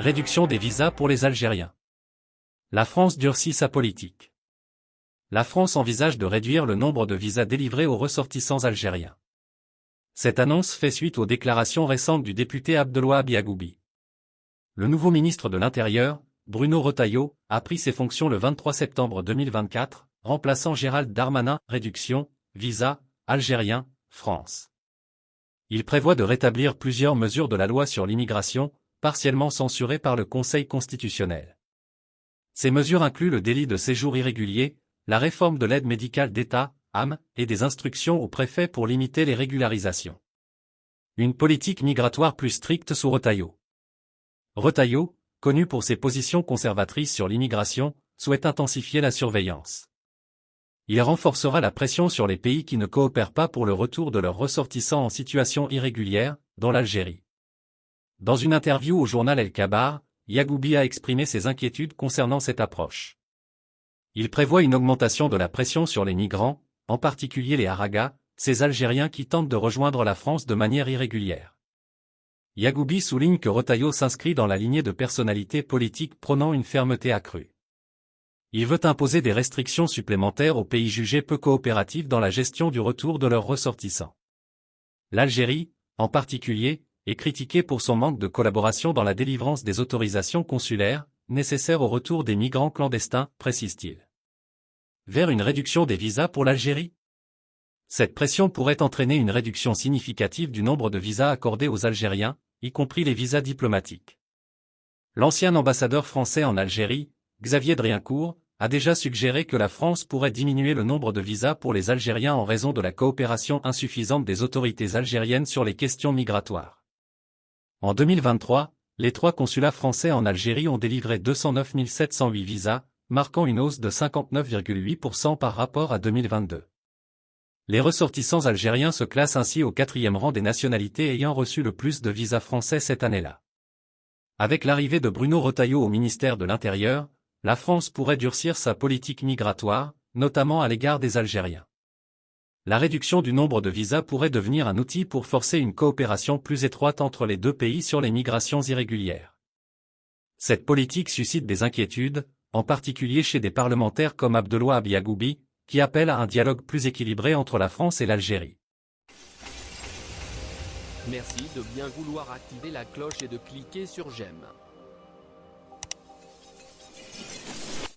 Réduction des visas pour les Algériens. La France durcit sa politique. La France envisage de réduire le nombre de visas délivrés aux ressortissants algériens. Cette annonce fait suite aux déclarations récentes du député Abdelwahab Yagoubi. Le nouveau ministre de l'Intérieur, Bruno Retailleau, a pris ses fonctions le 23 septembre 2024, remplaçant Gérald Darmanin. Réduction, visa, algérien, France. Il prévoit de rétablir plusieurs mesures de la loi sur l'immigration, partiellement censurées par le Conseil constitutionnel. Ces mesures incluent le délit de séjour irrégulier, la réforme de l'aide médicale d'État, AM, et des instructions aux préfets pour limiter les régularisations. Une politique migratoire plus stricte sous Retailleau. Retailleau, connu pour ses positions conservatrices sur l'immigration, souhaite intensifier la surveillance. Il renforcera la pression sur les pays qui ne coopèrent pas pour le retour de leurs ressortissants en situation irrégulière, dont l'Algérie. Dans une interview au journal El Kabar, Yagoubi a exprimé ses inquiétudes concernant cette approche. Il prévoit une augmentation de la pression sur les migrants, en particulier les Haragas, ces Algériens qui tentent de rejoindre la France de manière irrégulière. Yagoubi souligne que Retailleau s'inscrit dans la lignée de personnalités politiques prônant une fermeté accrue. Il veut imposer des restrictions supplémentaires aux pays jugés peu coopératifs dans la gestion du retour de leurs ressortissants. L'Algérie, en particulier, est critiquée pour son manque de collaboration dans la délivrance des autorisations consulaires, nécessaires au retour des migrants clandestins, précise-t-il. Vers une réduction des visas pour l'Algérie ? Cette pression pourrait entraîner une réduction significative du nombre de visas accordés aux Algériens, y compris les visas diplomatiques. L'ancien ambassadeur français en Algérie, Xavier Driancourt, a déjà suggéré que la France pourrait diminuer le nombre de visas pour les Algériens en raison de la coopération insuffisante des autorités algériennes sur les questions migratoires. En 2023, les 3 consulats français en Algérie ont délivré 209 708 visas, marquant une hausse de 59,8% par rapport à 2022. Les ressortissants algériens se classent ainsi au 4e rang des nationalités ayant reçu le plus de visas français cette année-là. Avec l'arrivée de Bruno Retailleau au ministère de l'Intérieur, la France pourrait durcir sa politique migratoire, notamment à l'égard des Algériens. La réduction du nombre de visas pourrait devenir un outil pour forcer une coopération plus étroite entre les deux pays sur les migrations irrégulières. Cette politique suscite des inquiétudes, en particulier chez des parlementaires comme Abdelwahab Yagoubi, qui appellent à un dialogue plus équilibré entre la France et l'Algérie. Merci de bien vouloir activer la cloche et de cliquer sur j'aime.